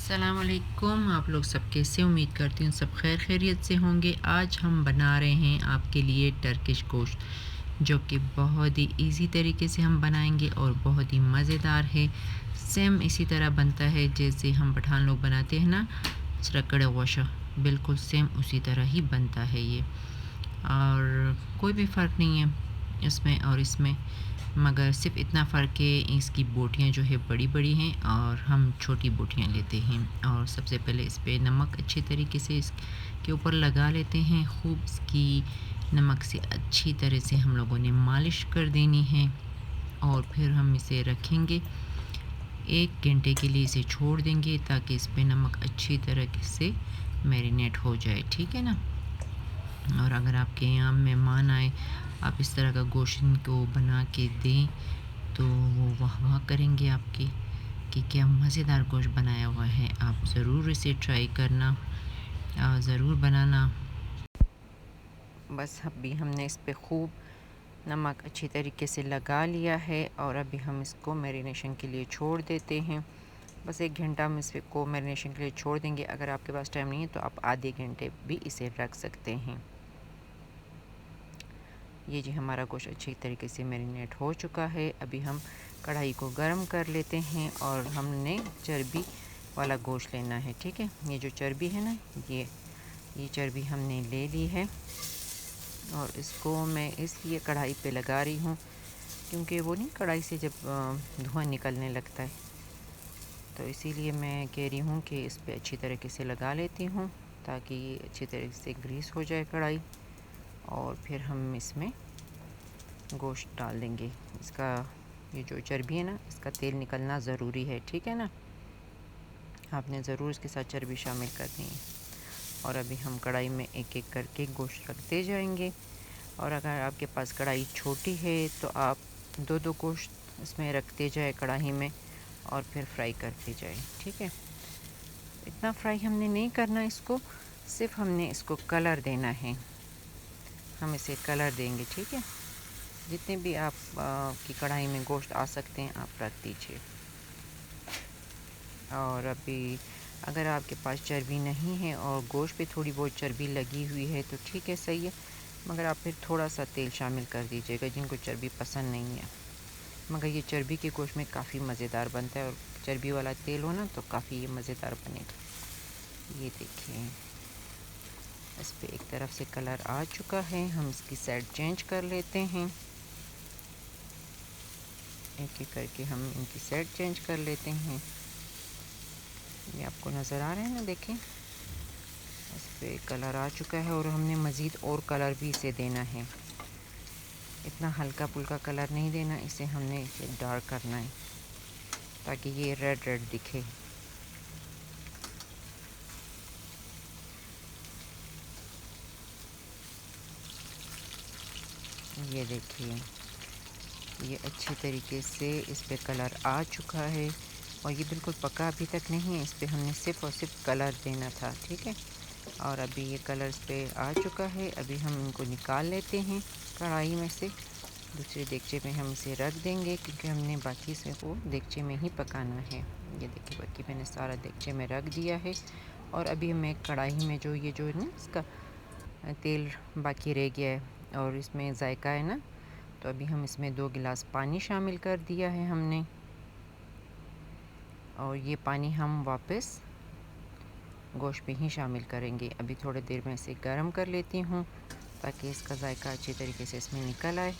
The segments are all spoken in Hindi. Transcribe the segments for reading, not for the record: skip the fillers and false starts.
अस्सलाम वालेकुम। आप लोग सब कैसे? उम्मीद करती हूँ सब खैर खैरियत से होंगे। आज हम बना रहे हैं आपके लिए टर्किश गोश्त, जो कि बहुत ही इजी तरीके से हम बनाएंगे और बहुत ही मज़ेदार है। सेम इसी तरह बनता है जैसे हम पठान लोग बनाते हैं ना, चरकड़ गोशा, बिल्कुल सेम उसी तरह ही बनता है ये। और कोई भी फ़र्क नहीं है इसमें और इसमें, मगर सिर्फ इतना फ़र्क है इसकी बोटियाँ जो है बड़ी-बड़ी हैं और हम छोटी बोटियाँ लेते हैं। और सबसे पहले इस पे नमक अच्छे तरीके से इसके ऊपर लगा लेते हैं। खूब इसकी नमक से अच्छी तरह से हम लोगों ने मालिश कर देनी है और फिर हम इसे रखेंगे 1 घंटे के लिए, इसे छोड़ देंगे ताकि इस पे नमक अच्छी तरह से मैरिनेट हो जाए, ठीक है ना। और अगर आपके यहाँ मेहमान आए, आप इस तरह का गोश्त इनको बना के दें तो वो वाह वाह करेंगे आपकी कि क्या मज़ेदार गोश्त बनाया हुआ है। आप ज़रूर इसे ट्राई करना, ज़रूर बनाना। बस अभी हमने इस पे खूब नमक अच्छी तरीके से लगा लिया है और अभी हम इसको मैरिनेशन के लिए छोड़ देते हैं। बस 1 घंटा हम इसको मैरिनेशन के लिए छोड़ देंगे। अगर आपके पास टाइम नहीं है तो आप आधे घंटे भी इसे रख सकते हैं। ये जी हमारा गोश्त अच्छी तरीके से मैरिनेट हो चुका है। अभी हम कढ़ाई को गर्म कर लेते हैं और हमने चर्बी वाला गोश्त लेना है, ठीक है। ये जो चर्बी है ना, ये चर्बी हमने ले ली है और इसको मैं इसलिए कढ़ाई पे लगा रही हूँ क्योंकि वो नहीं, कढ़ाई से जब धुआं निकलने लगता है, तो इसीलिए मैं कह रही हूँ कि इस पे अच्छी तरीके से लगा लेती हूँ ताकि ये अच्छी तरीके से ग्रीस हो जाए कढ़ाई। और फिर हम इसमें गोश्त डाल देंगे। इसका ये जो चर्बी है ना, इसका तेल निकलना ज़रूरी है, ठीक है ना। आपने ज़रूर इसके साथ चर्बी शामिल करनी है। और अभी हम कढ़ाई में एक एक करके गोश्त रखते जाएंगे। और अगर आपके पास कढ़ाई छोटी है तो आप दो दो गोश्त इसमें रखते जाए कढ़ाई में और फिर फ्राई करते जाए, ठीक है। इतना फ्राई हमने नहीं करना इसको, सिर्फ हमने इसको कलर देना है। हम इसे कलर देंगे, ठीक है। जितने भी आप की कढ़ाई में गोश्त आ सकते हैं आप रख दीजिए। और अभी अगर आपके पास चर्बी नहीं है और गोश्त पे थोड़ी बहुत चर्बी लगी हुई है तो ठीक है, सही है, मगर आप फिर थोड़ा सा तेल शामिल कर दीजिएगा जिनको चर्बी पसंद नहीं है। मगर ये चर्बी के गोश्त में काफ़ी मज़ेदार बनता है और चर्बी वाला तेल हो ना तो काफ़ी ये मज़ेदार बनेगा। ये देखिए, इस पे एक तरफ से कलर आ चुका है। हम इसकी साइड चेंज कर लेते हैं। एक एक करके हम इनकी साइड चेंज कर लेते हैं। ये आपको नज़र आ रहा है ना, देखें, इस पे कलर आ चुका है और हमने मज़ीद और कलर भी इसे देना है। इतना हल्का फुल्का कलर नहीं देना, इसे हमने इसे डार्क करना है ताकि ये रेड रेड दिखे। ये देखिए, ये अच्छी तरीके से इस पे कलर आ चुका है और ये बिल्कुल पका अभी तक नहीं है। इस पे हमने सिर्फ़ और सिर्फ कलर देना था, ठीक है। और अभी ये कलर इस पे आ चुका है। अभी हम इनको निकाल लेते हैं कढ़ाई में से, दूसरे देगचे में हम इसे रख देंगे क्योंकि हमने बाकी से वो देगचे में ही पकाना है। ये देखिए, बाकी मैंने सारा देगचे में रख दिया है। और अभी मैं कढ़ाई में जो ये जो है ना, इसका तेल बाकी रह गया है और इसमें जायका है ना, तो अभी हम इसमें 2 गिलास पानी शामिल कर दिया है हमने। और ये पानी हम वापस गोश्त में ही शामिल करेंगे। अभी थोड़ी देर में इसे गर्म कर लेती हूँ ताकि इसका जायका अच्छी तरीके से इसमें निकल आए।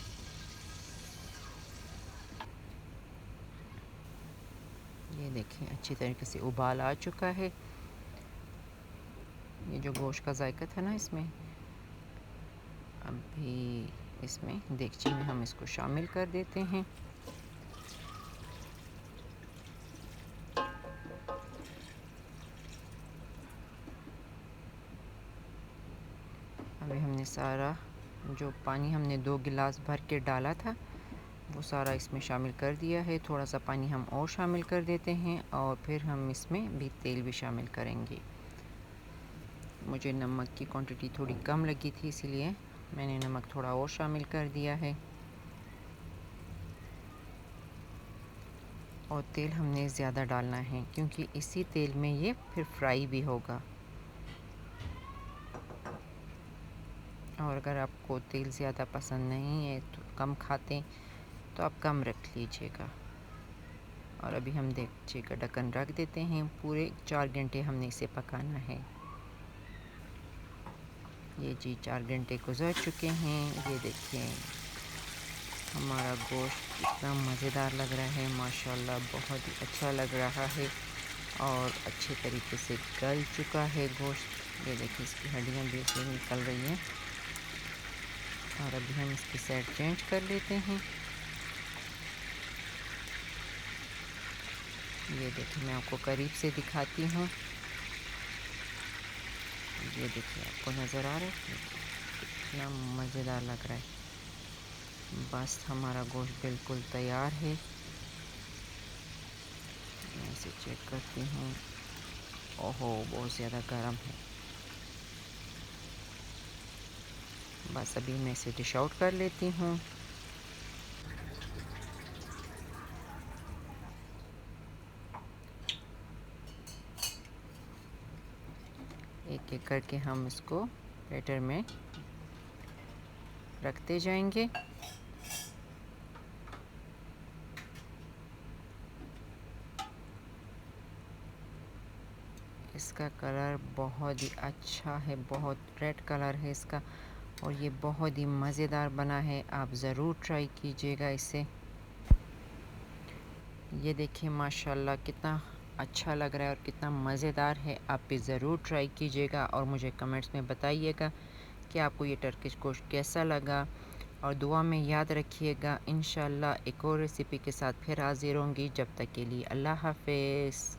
ये देखें, अच्छी तरीके से उबाल आ चुका है। ये जो गोश्त का जायका था ना इसमें, अभी इसमें देगची में हम इसको शामिल कर देते हैं। अभी हमने सारा जो पानी हमने 2 गिलास भर के डाला था वो सारा इसमें शामिल कर दिया है। थोड़ा सा पानी हम और शामिल कर देते हैं और फिर हम इसमें भी तेल भी शामिल करेंगे। मुझे नमक की क्वांटिटी थोड़ी कम लगी थी, इसीलिए मैंने नमक थोड़ा और शामिल कर दिया है। और तेल हमने ज़्यादा डालना है क्योंकि इसी तेल में ये फिर फ्राई भी होगा। और अगर आपको तेल ज़्यादा पसंद नहीं है तो कम खाते तो आप कम रख लीजिएगा। और अभी हम देखिएगा ढक्कन रख देते हैं। पूरे 4 घंटे हमने इसे पकाना है। ये जी 4 घंटे गुजर चुके हैं। ये देखिए हमारा गोश्त इतना मज़ेदार लग रहा है, माशाल्लाह बहुत ही अच्छा लग रहा है और अच्छे तरीके से गल चुका है गोश्त। ये देखिए इसकी हड्डियाँ भी से निकल रही हैं। और अभी हम इसकी साइड चेंज कर लेते हैं। ये देखिए मैं आपको करीब से दिखाती हूँ। ये देखिए आपको नज़र आ रहा है कितना मज़ेदार लग रहा है। बस हमारा गोश्त बिल्कुल तैयार है। मैं इसे चेक करती हूँ। ओहो बहुत ज़्यादा गर्म है। बस अभी मैं इसे डिश आउट कर लेती हूँ। एक एक करके हम इसको प्लेटर में रखते जाएंगे। इसका कलर बहुत ही अच्छा है, बहुत रेड कलर है इसका और ये बहुत ही मज़ेदार बना है। आप ज़रूर ट्राई कीजिएगा इसे। ये देखिए माशाल्लाह कितना अच्छा लग रहा है और कितना मज़ेदार है। आप भी ज़रूर ट्राई कीजिएगा और मुझे कमेंट्स में बताइएगा कि आपको ये टर्किश गोश्त कैसा लगा। और दुआ में याद रखिएगा। इंशाल्लाह एक और रेसिपी के साथ फिर हाज़िर होंगी। जब तक के लिए अल्लाह हाफ़िज़।